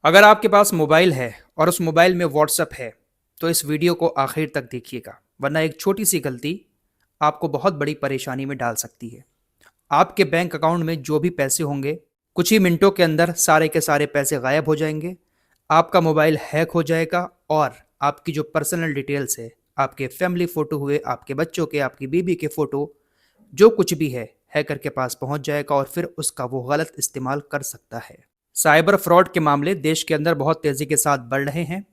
अगर आपके पास मोबाइल है और उस मोबाइल में व्हाट्सएप है तो इस वीडियो को आखिर तक देखिएगा, वरना एक छोटी सी गलती आपको बहुत बड़ी परेशानी में डाल सकती है। आपके बैंक अकाउंट में जो भी पैसे होंगे, कुछ ही मिनटों के अंदर सारे के सारे पैसे गायब हो जाएंगे। आपका मोबाइल हैक हो जाएगा और आपकी जो पर्सनल डिटेल्स है, आपके फैमिली फ़ोटो हुए, आपके बच्चों के, आपकी बीबी के फ़ोटो, जो कुछ भी है हैकर के पास पहुंच जाएगा और फिर उसका वो गलत इस्तेमाल कर सकता है। साइबर फ्रॉड के मामले देश के अंदर बहुत तेज़ी के साथ बढ़ रहे हैं।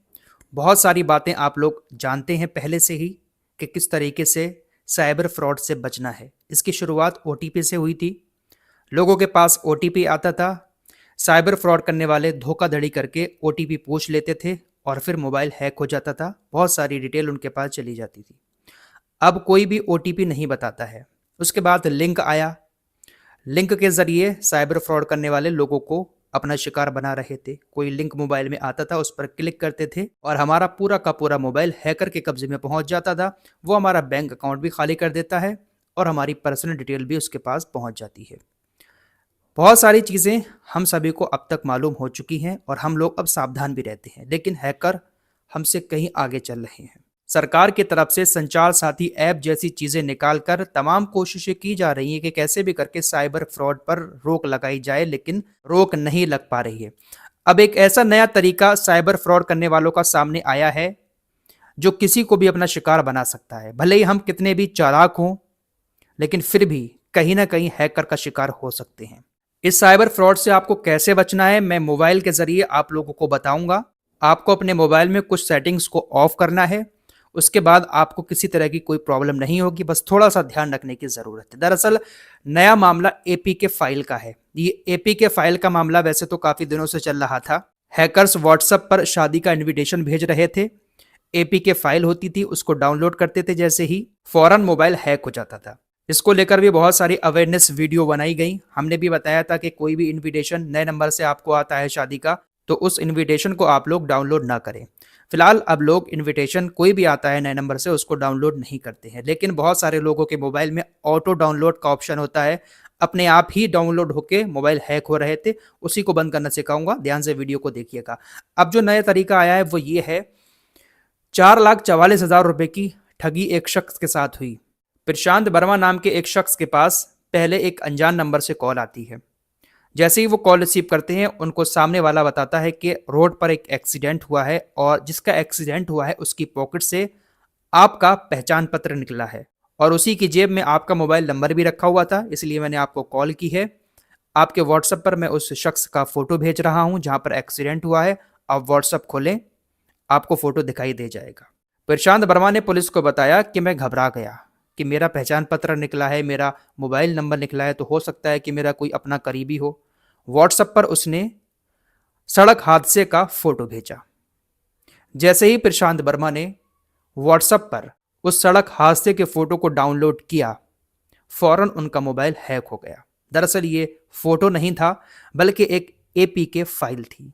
बहुत सारी बातें आप लोग जानते हैं पहले से ही कि किस तरीके से साइबर फ्रॉड से बचना है। इसकी शुरुआत ओटीपी से हुई थी। लोगों के पास ओटीपी आता था। साइबर फ्रॉड करने वाले धोखाधड़ी करके ओटीपी पूछ लेते थे और फिर मोबाइल हैक हो जाता था। बहुत सारी डिटेल उनके पास चली जाती थी। अब कोई भी ओटीपी नहीं बताता है। उसके बाद लिंक आया। लिंक के जरिए साइबर फ्रॉड करने वाले लोगों को अपना शिकार बना रहे थे। कोई लिंक मोबाइल में आता था, उस पर क्लिक करते थे और हमारा पूरा का पूरा मोबाइल हैकर के कब्जे में पहुंच जाता था। वो हमारा बैंक अकाउंट भी खाली कर देता है और हमारी पर्सनल डिटेल भी उसके पास पहुंच जाती है। बहुत सारी चीज़ें हम सभी को अब तक मालूम हो चुकी हैं और हम लोग अब सावधान भी रहते हैं, लेकिन हैकर हमसे कहीं आगे चल रहे हैं। सरकार की तरफ से संचार साथी ऐप जैसी चीज़ें निकालकर तमाम कोशिशें की जा रही हैं कि कैसे भी करके साइबर फ्रॉड पर रोक लगाई जाए, लेकिन रोक नहीं लग पा रही है। अब एक ऐसा नया तरीका साइबर फ्रॉड करने वालों का सामने आया है जो किसी को भी अपना शिकार बना सकता है। भले ही हम कितने भी चालाक हों, लेकिन फिर भी कहीं ना कहीं हैकर का शिकार हो सकते हैं। इस साइबर फ्रॉड से आपको कैसे बचना है, मैं मोबाइल के जरिए आप लोगों को बताऊंगा। आपको अपने मोबाइल में कुछ सेटिंग्स को ऑफ करना है। उसके बाद आपको किसी तरह की कोई प्रॉब्लम नहीं होगी, बस थोड़ा सा ध्यान रखने की ज़रूरत है। दरअसल नया मामला एपीके फाइल का है। ये एपीके फाइल का मामला वैसे तो काफ़ी दिनों से चल रहा था। हैकर्स व्हाट्सएप पर शादी का इन्विटेशन भेज रहे थे। एपीके फाइल होती थी, उसको डाउनलोड करते थे, जैसे ही फौरन मोबाइल हैक हो जाता था। इसको लेकर भी बहुत सारी अवेयरनेस वीडियो बनाई गई। हमने भी बताया था कि कोई भी इन्विटेशन नए नंबर से आपको आता है शादी का, तो उस इन्विटेशन को आप लोग डाउनलोड ना करें। फिलहाल अब लोग इन्विटेशन कोई भी आता है नए नंबर से उसको डाउनलोड नहीं करते हैं, लेकिन बहुत सारे लोगों के मोबाइल में ऑटो डाउनलोड का ऑप्शन होता है। अपने आप ही डाउनलोड होके मोबाइल हैक हो रहे थे। उसी को बंद करना सिखाऊंगा, ध्यान से वीडियो को देखिएगा। अब जो नया तरीका आया है वो ये है। 4,44,000 रुपए की ठगी एक शख्स के साथ हुई। प्रशांत वर्मा नाम के एक शख्स के पास पहले एक अनजान नंबर से कॉल आती है। जैसे ही वो कॉल रिसीव करते हैं, उनको सामने वाला बताता है कि रोड पर एक एक्सीडेंट हुआ है और जिसका एक्सीडेंट हुआ है उसकी पॉकेट से आपका पहचान पत्र निकला है और उसी की जेब में आपका मोबाइल नंबर भी रखा हुआ था, इसलिए मैंने आपको कॉल की है। आपके व्हाट्सएप पर मैं उस शख्स का फोटो भेज रहा हूं जहां पर एक्सीडेंट हुआ है। आप व्हाट्सएप खोलें, आपको फोटो दिखाई दे जाएगा। प्रशांत वर्मा ने पुलिस को बताया कि मैं घबरा गया कि मेरा पहचान पत्र निकला है, मेरा मोबाइल नंबर निकला है, तो हो सकता है कि मेरा कोई अपना करीबी हो। व्हाट्सएप पर उसने सड़क हादसे का फोटो भेजा। जैसे ही प्रशांत वर्मा ने व्हाट्सएप पर उस सड़क हादसे के फोटो को डाउनलोड किया, फौरन उनका मोबाइल हैक हो गया। दरअसल ये फोटो नहीं था, बल्कि एक एपीके फाइल थी।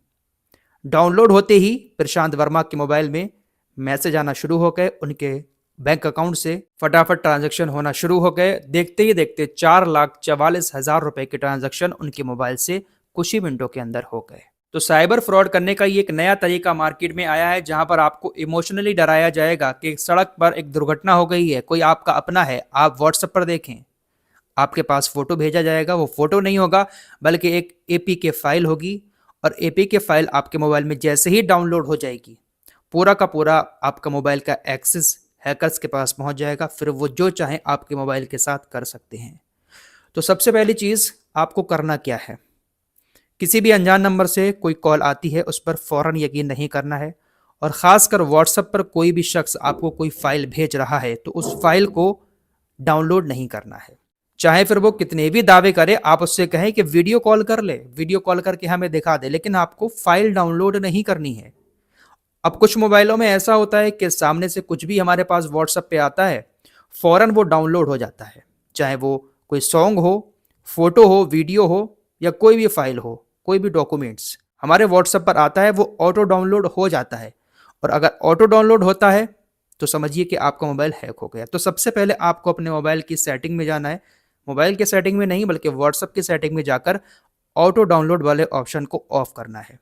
डाउनलोड होते ही प्रशांत वर्मा के मोबाइल में मैसेज आना शुरू हो गए। उनके बैंक अकाउंट से फटाफट ट्रांजैक्शन होना शुरू हो गए। देखते ही देखते 4,44,000 रुपए के ट्रांजैक्शन उनके मोबाइल से कुछ ही मिनटों के अंदर हो गए। तो साइबर फ्रॉड करने का ये एक नया तरीका मार्केट में आया है, जहां पर आपको इमोशनली डराया जाएगा कि सड़क पर एक दुर्घटना हो गई है, कोई आपका अपना है, आप व्हाट्सएप पर देखें, आपके पास फोटो भेजा जाएगा। वो फोटो नहीं होगा, बल्कि एक एपीके फाइल होगी और एपीके फाइल आपके मोबाइल में जैसे ही डाउनलोड हो जाएगी, पूरा का पूरा आपका मोबाइल का एक्सेस हैकर्स के पास पहुंच जाएगा। फिर वो जो चाहें आपके मोबाइल के साथ कर सकते हैं। तो सबसे पहली चीज़ आपको करना क्या है, किसी भी अनजान नंबर से कोई कॉल आती है उस पर फौरन यकीन नहीं करना है। और ख़ासकर व्हाट्सएप पर कोई भी शख्स आपको कोई फाइल भेज रहा है तो उस फाइल को डाउनलोड नहीं करना है। चाहे फिर वो कितने भी दावे करे, आप उससे कहें कि वीडियो कॉल कर ले, वीडियो कॉल करके हमें दिखा दे, लेकिन आपको फाइल डाउनलोड नहीं करनी है। अब कुछ मोबाइलों में ऐसा होता है कि सामने से कुछ भी हमारे पास व्हाट्सएप पे आता है, फौरन वो डाउनलोड हो जाता है। चाहे वो कोई सॉन्ग हो, फोटो हो, वीडियो हो या कोई भी फाइल हो, कोई भी डॉक्यूमेंट्स हमारे व्हाट्सएप पर आता है, वो ऑटो डाउनलोड हो जाता है। और अगर ऑटो डाउनलोड होता है तो समझिए कि आपका मोबाइल हैक हो गया। तो सबसे पहले आपको अपने मोबाइल की सेटिंग में जाना है। मोबाइल के सेटिंग में नहीं, बल्कि व्हाट्सएप की सेटिंग में जाकर ऑटो डाउनलोड वाले ऑप्शन को ऑफ करना है।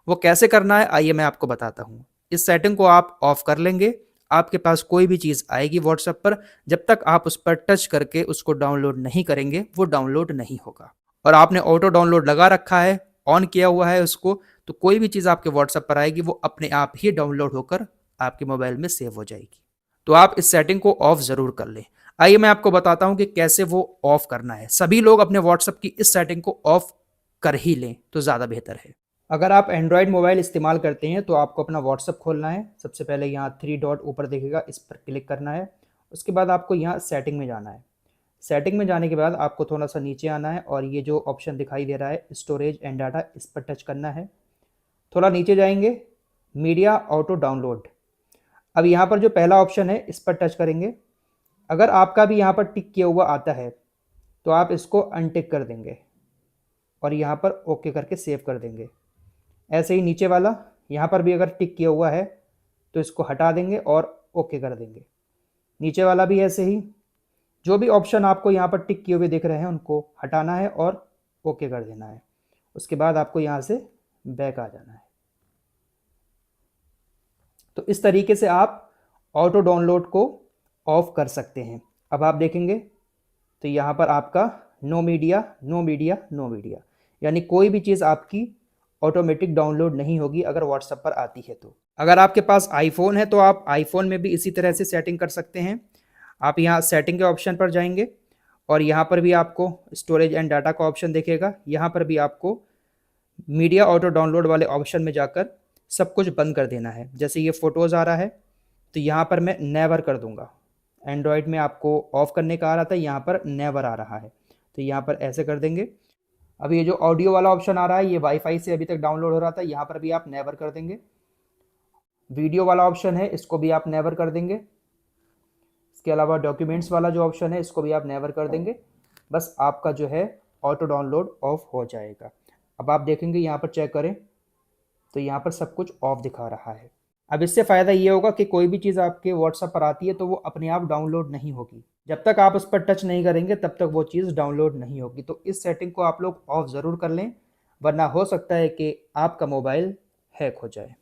वो कैसे करना है आइए मैं आपको बताता हूँ। इस सेटिंग को आप ऑफ कर लेंगे। आपके पास कोई भी चीज़ आएगी व्हाट्सएप पर, जब तक आप उस पर टच करके उसको डाउनलोड नहीं करेंगे वो डाउनलोड नहीं होगा। और आपने ऑटो डाउनलोड लगा रखा है, ऑन किया हुआ है उसको, तो कोई भी चीज़ आपके व्हाट्सएप पर आएगी वो अपने आप ही डाउनलोड होकर आपके मोबाइल में सेव हो जाएगी। तो आप इस सेटिंग को ऑफ ज़रूर कर लें। आइए मैं आपको बताता हूं कि कैसे वो ऑफ करना है। सभी लोग अपने व्हाट्सएप की इस सेटिंग को ऑफ कर ही लें तो ज़्यादा बेहतर है। अगर आप एंड्रॉयड मोबाइल इस्तेमाल करते हैं तो आपको अपना व्हाट्सएप खोलना है। सबसे पहले यहाँ 3 डॉट ऊपर दिखेगा, इस पर क्लिक करना है। उसके बाद आपको यहाँ सेटिंग में जाना है। सेटिंग में जाने के बाद आपको थोड़ा सा नीचे आना है और ये जो ऑप्शन दिखाई दे रहा है स्टोरेज एंड डाटा, इस पर टच करना है। थोड़ा नीचे जाएंगे, मीडिया ऑटो डाउनलोड। अब यहाँ पर जो पहला ऑप्शन है इस पर टच करेंगे। अगर आपका भी यहाँ पर टिक किया हुआ आता है तो आप इसको अनटिक कर देंगे और यहाँ पर ओके करके सेव कर देंगे। ऐसे ही नीचे वाला, यहाँ पर भी अगर टिक किया हुआ है तो इसको हटा देंगे और ओके कर देंगे। नीचे वाला भी ऐसे ही, जो भी ऑप्शन आपको यहाँ पर टिक किए हुए दिख रहे हैं उनको हटाना है और ओके कर देना है। उसके बाद आपको यहाँ से बैक आ जाना है। तो इस तरीके से आप ऑटो डाउनलोड को ऑफ कर सकते हैं। अब आप देखेंगे तो यहाँ पर आपका no media no media no media, यानी कोई भी चीज़ आपकी ऑटोमेटिक डाउनलोड नहीं होगी अगर व्हाट्सएप पर आती है तो। अगर आपके पास आईफोन है तो आप आईफोन में भी इसी तरह से सेटिंग कर सकते हैं। आप यहाँ सेटिंग के ऑप्शन पर जाएंगे और यहाँ पर भी आपको स्टोरेज एंड डाटा का ऑप्शन दिखेगा। यहाँ पर भी आपको मीडिया ऑटो डाउनलोड वाले ऑप्शन में जाकर सब कुछ बंद कर देना है। जैसे ये फ़ोटोज़ आ रहा है तो यहाँ पर मैं नेवर कर दूंगा। एंड्रॉयड में आपको ऑफ करने का आ रहा था, यहाँ पर नेवर आ रहा है, तो यहाँ पर ऐसे कर देंगे। अब ये जो ऑडियो वाला ऑप्शन आ रहा है ये वाईफाई से अभी तक डाउनलोड हो रहा था, यहाँ पर भी आप नेवर कर देंगे। वीडियो वाला ऑप्शन है इसको भी आप नेवर कर देंगे। इसके अलावा डॉक्यूमेंट्स वाला जो ऑप्शन है इसको भी आप नेवर कर देंगे। बस आपका जो है ऑटो डाउनलोड ऑफ हो जाएगा। अब आप देखेंगे यहाँ पर चेक करें तो यहाँ पर सब कुछ ऑफ दिखा रहा है। अब इससे फ़ायदा ये होगा कि कोई भी चीज़ आपके व्हाट्सएप पर आती है तो वो अपने आप डाउनलोड नहीं होगी। जब तक आप उस पर टच नहीं करेंगे तब तक वो चीज़ डाउनलोड नहीं होगी। तो इस सेटिंग को आप लोग ऑफ ज़रूर कर लें, वरना हो सकता है कि आपका मोबाइल हैक हो जाए।